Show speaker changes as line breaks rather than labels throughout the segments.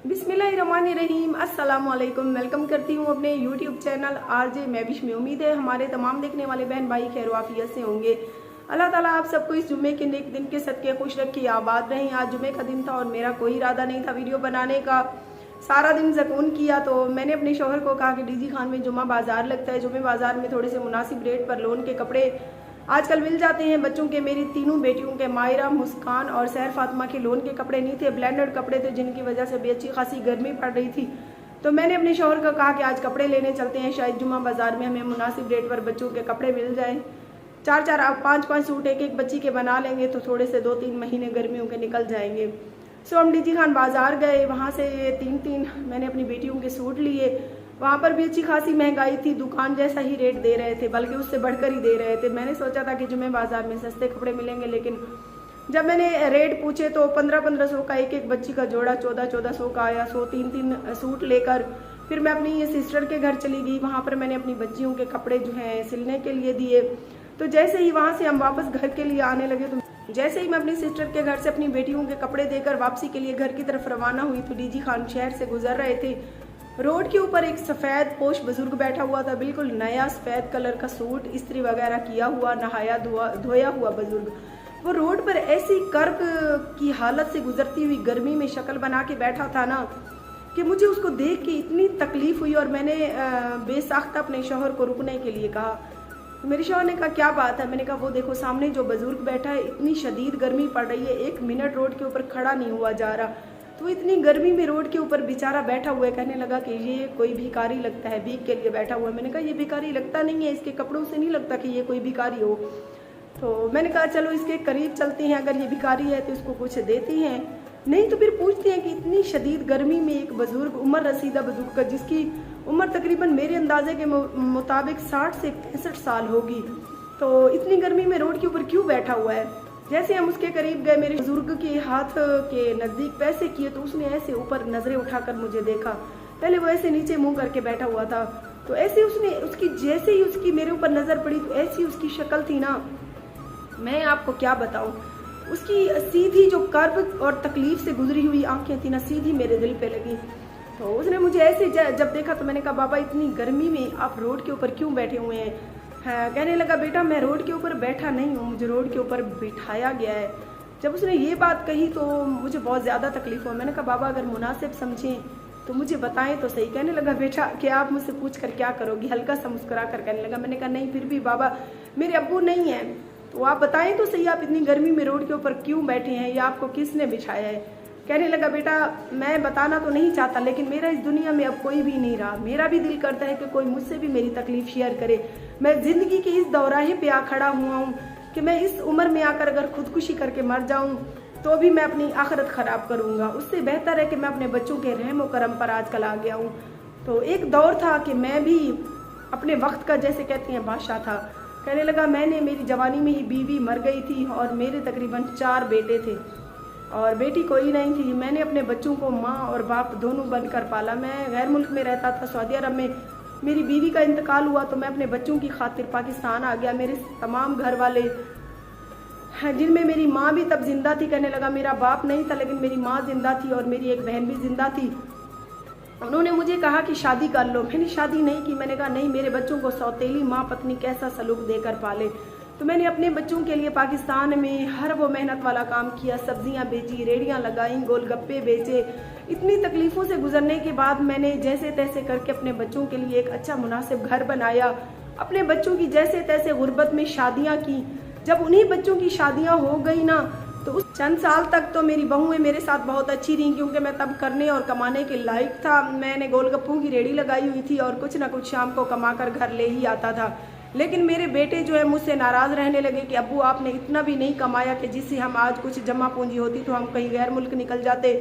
बिस्मिल्लाहिर्रहमानिर्रहीम, अस्सलाम वालेकुम। वेलकम करती हूँ अपने यूट्यूब चैनल आरजे मैबिश में। उम्मीद है हमारे तमाम देखने वाले बहन भाई खैर वाफियत से होंगे। अल्लाह ताला आप सबको इस जुम्मे के नेक दिन के सदके खुश रखे, आबाद रहें। आज जुम्मे का दिन था और मेरा कोई इरादा नहीं था वीडियो बनाने का। सारा दिन ज़कून किया तो मैंने अपने शोहर को कहा कि डीजी खान में जुम्मा बाजार लगता है, जुम्मे बाजार में थोड़े से मुनासिब रेट पर लोन के कपड़े आजकल मिल जाते हैं। बच्चों के, मेरी तीनों बेटियों के, मायरा, मुस्कान और सैर फातिमा के लोन के कपड़े नहीं थे, ब्लेंडेड कपड़े थे, जिनकी वजह से भी अच्छी खासी गर्मी पड़ रही थी। तो मैंने अपने शौहर को कहा कि आज कपड़े लेने चलते हैं, शायद जुम्मा बाजार में हमें मुनासिब रेट पर बच्चों के कपड़े मिल जाएं। 4-4, 5-5 सूट एक एक बच्ची के बना लेंगे तो थोड़े से 2-3 महीने गर्मियों के निकल जाएंगे। सो हम डीजी खान बाजार गए, वहाँ से 3-3 मैंने अपनी बेटियों के सूट लिए। वहाँ पर भी अच्छी खासी महंगाई थी, दुकान जैसा ही रेट दे रहे थे, बल्कि उससे बढ़कर ही दे रहे थे। मैंने सोचा था कि जुम्मे बाजार में सस्ते कपड़े मिलेंगे, लेकिन जब मैंने रेट पूछे तो 1500-1500 का एक एक बच्ची का जोड़ा 1400-1400 का आया। 3-3 सूट लेकर फिर मैं अपनी ये सिस्टर के घर चली गई। वहाँ पर मैंने अपनी बच्चियों के कपड़े जो हैं सिलने के लिए दिए। तो जैसे ही वहाँ से हम वापस घर के लिए आने लगे, तो जैसे ही मैं अपनी सिस्टर के घर से अपनी बेटियों के कपड़े देकर वापसी के लिए घर की तरफ रवाना हुई तो डीजी खान शहर से गुजर रहे थे। रोड के ऊपर एक सफ़ेद पोश बुजुर्ग बैठा हुआ था, बिल्कुल नया सफ़ेद कलर का सूट, इस्त्री वगैरह किया हुआ, नहाया धोया हुआ बुजुर्ग। वो रोड पर ऐसी कर्ब की हालत से गुजरती हुई गर्मी में शक्ल बना के बैठा था ना कि मुझे उसको देख के इतनी तकलीफ़ हुई। और मैंने बेसाख्ता अपने शौहर को रुकने के लिए कहा। मेरे शौहर ने कहा क्या बात है? मैंने कहा वो देखो सामने जो बुजुर्ग बैठा है, इतनी शदीद गर्मी पड़ रही है, 1 मिनट रोड के ऊपर खड़ा नहीं हुआ जा रहा। तो इतनी गर्मी में रोड के ऊपर बेचारा बैठा हुआ है। कहने लगा कि ये कोई भिखारी लगता है, भीख के लिए बैठा हुआ है। मैंने कहा ये भिखारी लगता नहीं है, इसके कपड़ों से नहीं लगता कि ये कोई भिखारी हो। तो मैंने कहा चलो इसके करीब चलते हैं, अगर ये भिखारी है तो इसको कुछ देती हैं, नहीं तो फिर पूछते हैं कि इतनी शदीद गर्मी में एक बुजुर्ग, उम्र रसीदा बुजुर्ग का, जिसकी उम्र तकरीबन मेरे अंदाजे के मुताबिक 60 से 65 साल होगी, तो इतनी गर्मी में रोड के ऊपर क्यों बैठा हुआ है। जैसे हम उसके करीब गए, मेरे बुजुर्ग के हाथ के नज़दीक पैसे किए तो उसने ऐसे ऊपर नज़रें उठाकर मुझे देखा। पहले वो ऐसे नीचे मुंह करके बैठा हुआ था, तो ऐसे उसकी जैसे ही उसकी मेरे ऊपर नज़र पड़ी तो ऐसी उसकी शक्ल थी ना, मैं आपको क्या बताऊं। उसकी सीधी जो कर्ब और तकलीफ से गुजरी हुई आंखें थी ना, सीधी मेरे दिल पे लगी। तो उसने मुझे ऐसे जब देखा तो मैंने कहा बाबा इतनी गर्मी में आप रोड के ऊपर क्यों बैठे हुए हैं? हाँ, कहने लगा बेटा मैं रोड के ऊपर बैठा नहीं हूँ, मुझे रोड के ऊपर बिठाया गया है। जब उसने ये बात कही तो मुझे बहुत ज़्यादा तकलीफ हुआ। मैंने कहा बाबा अगर मुनासिब समझें तो मुझे बताएं तो सही। कहने लगा बेटा कि आप मुझसे पूछ कर क्या करोगी? हल्का सा मुस्कुरा कर कहने लगा। मैंने कहा नहीं फिर भी बाबा मेरे अब्बू नहीं हैं, तो आप बताएं तो सही, आप इतनी गर्मी में रोड के ऊपर क्यों बैठे हैं, या आपको किसने बिछाया है? कहने लगा बेटा मैं बताना तो नहीं चाहता, लेकिन मेरा इस दुनिया में अब कोई भी नहीं रहा। मेरा भी दिल करता है कि कोई मुझसे भी मेरी तकलीफ शेयर करे। मैं ज़िंदगी के इस दौराहे पे आ खड़ा हुआ हूँ कि मैं इस उम्र में आकर अगर खुदकुशी करके मर जाऊँ तो भी मैं अपनी आखिरत ख़राब करूँगा। उससे बेहतर है कि मैं अपने बच्चों के रहम व करम पर आजकल आ गया हूँ। तो एक दौर था कि मैं भी अपने वक्त का जैसे कहती हैं बादशाह था। कहने लगा मैंने मेरी जवानी में ही बीवी मर गई थी और मेरे तकरीबन 4 बेटे थे और बेटी कोई नहीं थी। मैंने अपने बच्चों को माँ और बाप दोनों बनकर पाला। मैं गैर मुल्क में रहता था, सऊदी अरब में। मेरी बीवी का इंतकाल हुआ तो मैं अपने बच्चों की खातिर पाकिस्तान आ गया। मेरे तमाम घर वाले जिनमें मेरी माँ भी तब जिंदा थी, कहने लगा मेरा बाप नहीं था लेकिन मेरी माँ जिंदा थी और मेरी एक बहन भी जिंदा थी। उन्होंने मुझे कहा कि शादी कर लो। मैंने शादी नहीं की। मैंने कहा नहीं, मेरे बच्चों को सौतेली माँ पत्नी कैसा सलूक देकर पाले। तो मैंने अपने बच्चों के लिए पाकिस्तान में हर वो मेहनत वाला काम किया, सब्जियां बेची, रेड़ियां लगाई, गोलगप्पे बेचे। इतनी तकलीफ़ों से गुजरने के बाद मैंने जैसे तैसे करके अपने बच्चों के लिए एक अच्छा मुनासिब घर बनाया। अपने बच्चों की जैसे तैसे गुर्बत में शादियां की। जब उन्हीं बच्चों की शादियां हो गई ना, तो उस चंद साल तक तो मेरी बहुएं मेरे साथ बहुत अच्छी रहीं, क्योंकि मैं तब करने और कमाने के लायक था। मैंने गोलगप्पों की रेड़ी लगाई हुई थी और कुछ ना कुछ शाम को कमा कर घर ले ही आता था। लेकिन मेरे बेटे जो है मुझसे नाराज़ रहने लगे कि अब्बू आपने इतना भी नहीं कमाया कि जिससे हम आज कुछ जमा पूंजी होती तो हम कहीं गैर मुल्क निकल जाते,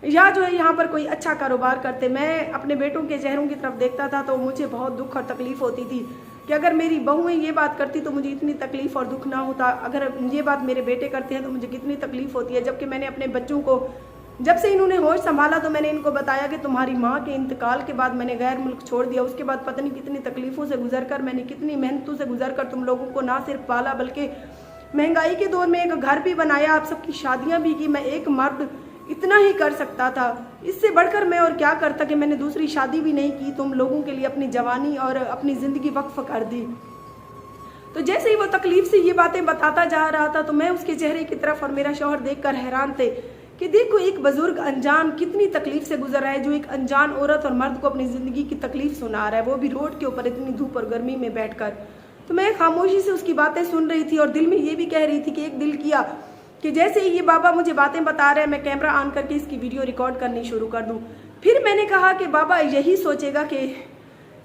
या जो है यहाँ पर कोई अच्छा कारोबार करते। मैं अपने बेटों के चेहरों की तरफ देखता था तो मुझे बहुत दुख और तकलीफ़ होती थी कि अगर मेरी बहुएं ये बात करती तो मुझे इतनी तकलीफ़ और दुख ना होता। अगर ये बात मेरे बेटे करते हैं तो मुझे कितनी तकलीफ़ होती है। जबकि मैंने अपने बच्चों को जब से इन्होंने होश संभाला तो मैंने इनको बताया कि तुम्हारी माँ के इंतकाल के बाद मैंने गैर मुल्क छोड़ दिया। उसके बाद पता नहीं कितनी तकलीफ़ों से गुजर कर, मैंने कितनी मेहनतों से गुजर कर तुम लोगों को ना सिर्फ पाला बल्कि महंगाई के दौर में एक घर भी बनाया, आप सबकी शादियाँ भी की। मैं एक मर्द इतना ही कर सकता था, اس سے بڑھ کر میں اور کیا کرتا کہ میں نے دوسری شادی بھی نہیں کی، تم لوگوں کے لیے اپنی جوانی اور اپنی زندگی وقف کر دی۔ تو جیسے ہی وہ تکلیف سے یہ باتیں بتاتا جا رہا تھا تو میں اس کے چہرے کی طرف اور میرا شوہر دیکھ کر حیران تھے کہ دیکھو ایک بزرگ انجان کتنی تکلیف سے گزر رہا ہے، جو ایک انجان عورت اور مرد کو اپنی زندگی کی تکلیف سنا رہا ہے، وہ بھی روڈ کے اوپر اتنی دھوپ اور گرمی میں بیٹھ کر۔ تو میں خاموشی سے اس کی باتیں سن رہی تھی اور دل میں یہ بھی کہہ رہی تھی کہ ایک دل کیا کہ جیسے ہی یہ بابا مجھے باتیں بتا رہے ہیں میں کیمرہ آن کر کے اس کی ویڈیو ریکارڈ کرنی شروع کر دوں۔ پھر میں نے کہا کہ بابا یہی سوچے گا کہ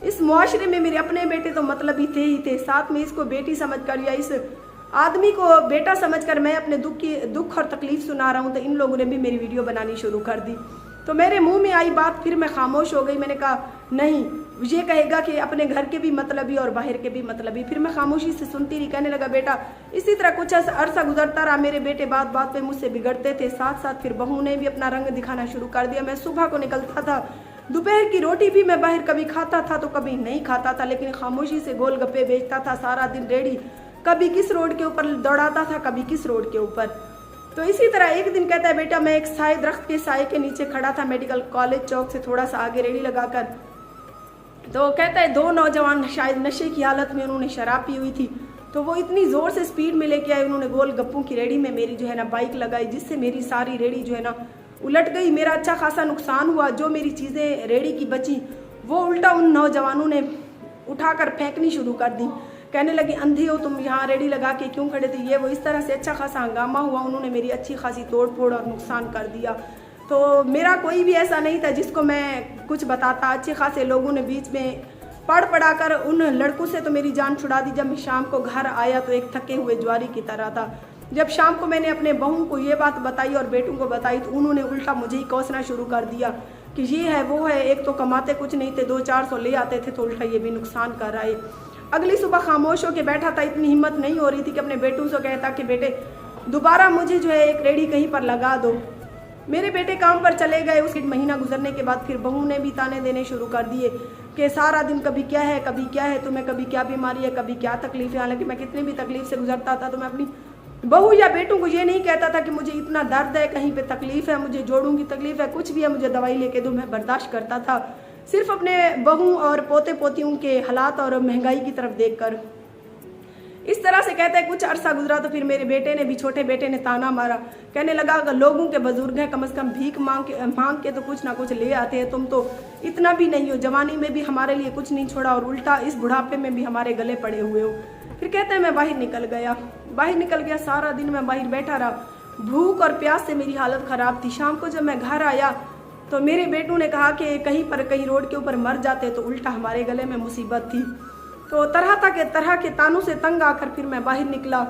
اس معاشرے میں میرے اپنے بیٹے تو مطلبی تھے ہی تھے، ساتھ میں اس کو بیٹی سمجھ کر یا اس آدمی کو بیٹا سمجھ کر میں اپنے دکھ اور تکلیف سنا رہا ہوں، تو ان لوگوں نے بھی میری ویڈیو بنانی شروع کر دی۔ تو میرے منہ میں آئی بات، پھر میں خاموش ہو گئی۔ میں نے کہا نہیں، یہ کہے گا کہ اپنے گھر کے بھی مطلبی اور باہر کے بھی مطلبی۔ پھر میں خاموشی سے سنتی رہی۔ کہنے لگا بیٹا اسی طرح کچھ عرصہ گزرتا رہا، میرے بیٹے بات بات پہ مجھ سے بگڑتے تھے، ساتھ ساتھ پھر بہو نے بھی اپنا رنگ دکھانا شروع کر دیا۔ میں صبح کو نکلتا تھا، دوپہر کی روٹی بھی میں باہر کبھی کھاتا تھا تو کبھی نہیں کھاتا تھا، لیکن خاموشی سے گول گپے بیچتا تھا سارا دن ریڑھی، کبھی کس روڈ کے اوپر دوڑاتا تھا کبھی کس روڈ کے اوپر۔ تو اسی طرح ایک دن کہتا ہے بیٹا میں ایک سائے درخت کے سائے کے نیچے کھڑا تھا میڈیکل کالج چوک سے تھوڑا سا آگے ریڑھی لگا کر، تو کہتا ہے دو نوجوان شاید نشے کی حالت میں انہوں نے شراب پی ہوئی تھی، تو وہ اتنی زور سے سپیڈ میں لے کے آئے، انہوں نے گول گپوں کی ریڑھی میں میری جو ہے نا بائک لگائی، جس سے میری ساری ریڑھی جو ہے نا الٹ گئی، میرا اچھا خاصا نقصان ہوا۔ جو میری چیزیں ریڑھی کی بچی وہ الٹا ان نوجوانوں نے اٹھا کر پھینکنی شروع کر دی، کہنے لگی اندھی ہو تم، یہاں ریڑھی لگا کے کیوں کھڑے تھے، یہ وہ۔ اس طرح سے اچھا خاصا ہنگامہ ہوا، انہوں نے میری اچھی خاصی توڑ پھوڑ اور نقصان کر دیا۔ تو میرا کوئی بھی ایسا نہیں تھا جس کو میں کچھ بتاتا، اچھے خاصے لوگوں نے بیچ میں پڑھا کر ان لڑکوں سے تو میری جان چھڑا دی۔ جب میں شام کو گھر آیا تو ایک تھکے ہوئے جواری کی طرح تھا۔ جب شام کو میں نے اپنے بہو کو یہ بات بتائی اور بیٹوں کو بتائی تو انہوں نے الٹا مجھے ہی کوسنا شروع کر دیا کہ یہ ہے وہ ہے، ایک تو کماتے کچھ نہیں تھے، 200-400 لے آتے تھے، تو الٹا یہ بھی نقصان کر رہا ہے۔ اگلی صبح خاموش ہو کے بیٹھا تھا، اتنی ہمت نہیں ہو رہی تھی کہ اپنے بیٹوں سے کہتا کہ بیٹے دوبارہ مجھے جو ہے ایک ریڑھی کہیں پر لگا دو۔ میرے بیٹے کام پر چلے گئے، اس مہینہ گزرنے کے بعد پھر بہو نے بھی تانے دینے شروع کر دیے کہ سارا دن کبھی کیا ہے تمہیں، کبھی کیا بیماری ہے، کبھی کیا تکلیف ہے۔ حالانکہ میں کتنی بھی تکلیف سے گزرتا تھا تو میں اپنی بہو یا بیٹوں کو یہ نہیں کہتا تھا کہ مجھے اتنا درد ہے، کہیں پہ تکلیف ہے، مجھے جوڑوں کی تکلیف ہے، کچھ بھی ہے مجھے دوائی لے کے دو، میں برداشت کرتا تھا صرف اپنے بہو اور پوتے پوتیوں کے حالات اور مہنگائی کی طرف دیکھ کر۔ اس طرح سے کہتا ہے کچھ عرصہ گزرا تو پھر میرے بیٹے نے بھی، چھوٹے بیٹے نے تانا مارا، کہنے لگا اگر لوگوں کے بزرگ ہیں کم از کم بھیک مانگ کے تو کچھ نہ کچھ لے آتے ہیں، تم تو اتنا بھی نہیں ہو، جوانی میں بھی ہمارے لیے کچھ نہیں چھوڑا اور الٹا اس بڑھاپے میں بھی ہمارے گلے پڑے ہوئے ہو۔ پھر کہتے ہیں میں باہر نکل گیا، سارا دن میں باہر بیٹھا رہا، بھوک اور پیاس سے میری حالت خراب تھی۔ شام کو جب میں گھر آیا تو میرے بیٹوں نے کہا کہ کہیں روڈ کے اوپر مر جاتے تو الٹا ہمارے گلے میں مصیبت تھی۔ تو طرح کے تانوں سے تنگ آ کر پھر میں باہر نکلا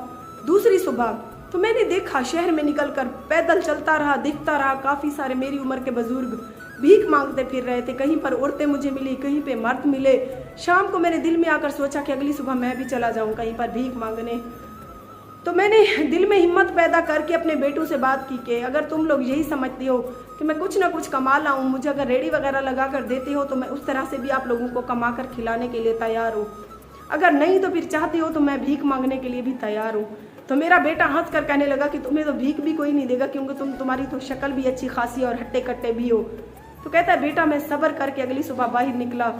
دوسری صبح، تو میں نے دیکھا شہر میں نکل کر پیدل چلتا رہا، دیکھتا رہا کافی سارے میری عمر کے بزرگ بھیک مانگتے پھر رہے تھے، کہیں پر عورتیں مجھے ملی، کہیں پہ مرد ملے۔ شام کو میں نے دل میں آ کر سوچا کہ اگلی صبح میں بھی چلا جاؤں کہیں پر بھیک مانگنے۔ تو میں نے دل میں ہمت پیدا کر کے اپنے بیٹوں سے بات کی کہ اگر تم لوگ یہی سمجھتے ہو کہ میں کچھ نہ کچھ کما لاؤں، مجھے اگر ریڑھی وغیرہ لگا کر دیتے ہو تو میں اس طرح سے بھی آپ لوگوں کو کما کر کھلانے کے لیے تیار ہوں، اگر نہیں تو پھر چاہتے ہو تو میں بھیک مانگنے کے لیے بھی تیار ہوں۔ تو میرا بیٹا ہنس کر کہنے لگا کہ تمہیں تو بھیک بھی کوئی نہیں دے گا کیونکہ تمہاری تو شکل بھی اچھی خاصی اور ہٹے کٹے بھی ہو۔ تو کہتا ہے بیٹا میں صبر کر کے اگلی صبح باہر نکلا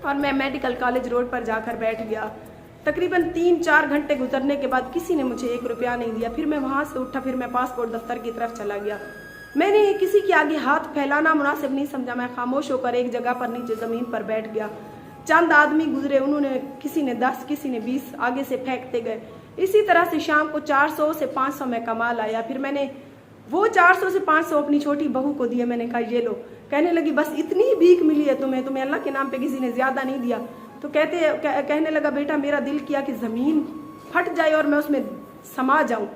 اور میں میڈیکل کالج روڈ پر جا کر بیٹھ گیا۔ تقریباً 3-4 گھنٹے گزرنے کے بعد کسی نے مجھے 1 روپیہ نہیں دیا۔ پھر میں وہاں سے اٹھا، پھر میں پاسپورٹ دفتر کی طرف چلا گیا۔ میں نے کسی کے آگے ہاتھ پھیلانا مناسب نہیں سمجھا، میں خاموش ہو کر ایک جگہ پر نیچے زمین پر بیٹھ گیا۔ چند آدمی گزرے، انہوں نے کسی نے 10 کسی نے 20 آگے سے پھینکتے گئے۔ اسی طرح سے شام کو 400 سے 500 میں کما لایا۔ پھر میں نے وہ 400 سے 500 اپنی چھوٹی بہو کو دیے، میں نے کہا یہ لو۔ کہنے لگی بس اتنی ہی بھیک ملی ہے تمہیں اللہ کے نام پہ کسی نے زیادہ نہیں دیا؟ تو کہنے لگا بیٹا میرا دل کیا کہ زمین پھٹ جائے اور میں اس میں سما جاؤں۔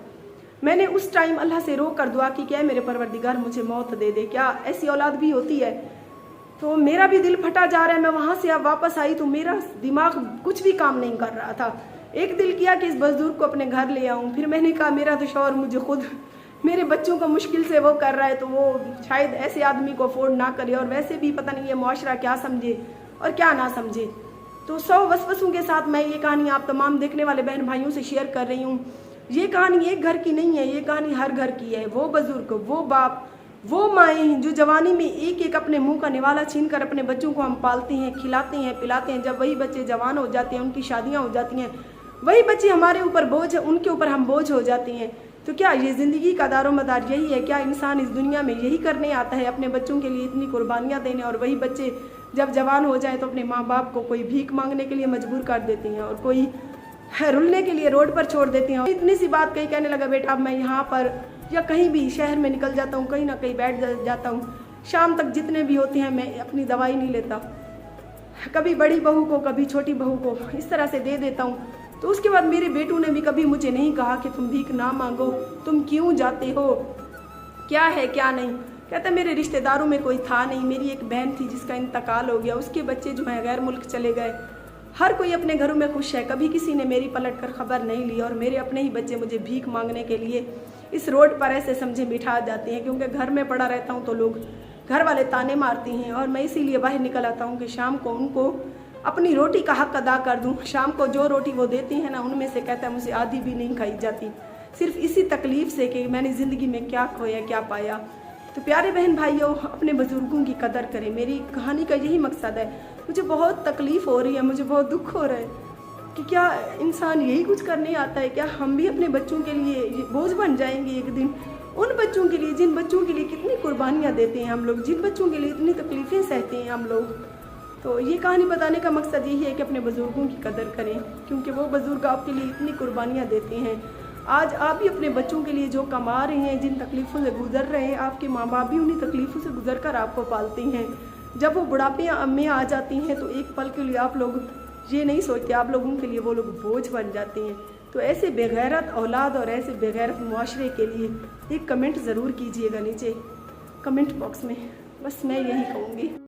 میں نے اس ٹائم اللہ سے رو کر دعا کی کہ اے میرے پروردگار مجھے موت دے دے، کیا ایسی اولاد بھی ہوتی ہے؟ تو میرا بھی دل پھٹا جا رہا ہے۔ میں وہاں سے اب واپس آئی تو میرا دماغ کچھ بھی کام نہیں کر رہا تھا۔ ایک دل کیا کہ اس بزرگ کو اپنے گھر لے آؤں، پھر میں نے کہا میرا تو شوہر مجھے خود میرے بچوں کو مشکل سے وہ کر رہا ہے تو وہ شاید ایسے آدمی کو افورڈ نہ کرے، اور ویسے بھی پتہ نہیں یہ معاشرہ کیا سمجھے اور کیا نہ سمجھے۔ تو 100 وسوسوں کے ساتھ میں یہ کہانی آپ تمام دیکھنے والے بہن بھائیوں سے شیئر کر رہی ہوں۔ یہ کہانی ایک گھر کی نہیں ہے، یہ کہانی ہر گھر کی ہے۔ وہ بزرگ، وہ باپ، वो माएँ जो जवानी में एक एक अपने मुंह का निवाला छीन कर अपने बच्चों को हम पालते हैं, खिलाते हैं, पिलाते हैं, जब वही बच्चे जवान हो जाते हैं, उनकी शादियां हो जाती हैं, वही बच्चे हमारे ऊपर बोझ, उनके ऊपर हम बोझ हो जाते हैं। तो क्या ये ज़िंदगी का दारोमदार यही है? क्या इंसान इस दुनिया में यही करने आता है, अपने बच्चों के लिए इतनी कुर्बानियाँ देने, और वही बच्चे जब जवान हो जाए तो अपने माँ बाप को कोई भीख मांगने के लिए मजबूर कर देती हैं और कोई रुलने के लिए रोड पर छोड़ देती हैं। इतनी सी बात कही, कहने लगा बेटा अब मैं यहाँ पर या कहीं भी शहर में निकल जाता हूँ, कहीं ना कहीं बैठ जाता हूँ, शाम तक जितने भी होते हैं मैं अपनी दवाई नहीं लेता, कभी बड़ी बहू को कभी छोटी बहू को इस तरह से दे देता हूँ। तो उसके बाद मेरे बेटू ने भी कभी मुझे नहीं कहा कि तुम भीख ना मांगो, तुम क्यों जाते हो, क्या है क्या नहीं। कहता मेरे रिश्तेदारों में कोई था नहीं, मेरी एक बहन थी जिसका इंतकाल हो गया, उसके बच्चे जो हैं गैर मुल्क चले गए, हर कोई अपने घरों में खुश है, कभी किसी ने मेरी पलट कर खबर नहीं ली, और मेरे अपने ही बच्चे मुझे भीख मांगने के लिए इस रोड पर ऐसे समझे बिठा जाते हैं, क्योंकि घर में पड़ा रहता हूँ तो लोग घर वाले ताने मारते हैं, और मैं इसीलिए बाहर निकल आता हूँ कि शाम को उनको अपनी रोटी का हक अदा कर दूँ। शाम को जो रोटी वो देती हैं ना, उनमें से कहता है मुझे आधी भी नहीं खाई जाती, सिर्फ इसी तकलीफ से कि मैंने ज़िंदगी में क्या खोया क्या पाया। तो प्यारे बहन भाइयों, अपने बुजुर्गों की कदर करें। मेरी कहानी का यही मकसद है। मुझे बहुत तकलीफ़ हो रही है, मुझे बहुत दुख हो रहा है कि क्या इंसान यही कुछ करने आता है? क्या हम भी अपने बच्चों के लिए बोझ बन जाएंगे एक दिन? उन बच्चों के लिए जिन बच्चों के लिए कितनी कुर्बानियाँ देते हैं हम लोग, जिन बच्चों के लिए इतनी तकलीफ़ें सहते हैं हम लोग। तो ये कहानी बताने का मकसद यही है कि अपने बुजुर्गों की कदर करें, क्योंकि वो बुजुर्ग आपके लिए इतनी कुर्बानियाँ देते हैं। आज आप भी अपने बच्चों के लिए जो कमा रहे हैं, जिन तकलीफ़ों से गुजर रहे हैं, आपके माँ बाप भी उन्हीं तकलीफ़ों से गुजर कर आपको पालते हैं। जब वो बुढ़ापे में आ जाती हैं तो एक पल के लिए आप लोग ये नहीं सोचते, आप लोगों के लिए वो लोग बोझ बन जाते हैं। तो ऐसे बेगैरत औलाद और ऐसे बेगैरत मुआशरे के लिए एक कमेंट ज़रूर कीजिएगा नीचे कमेंट बॉक्स में। बस मैं यही कहूँगी।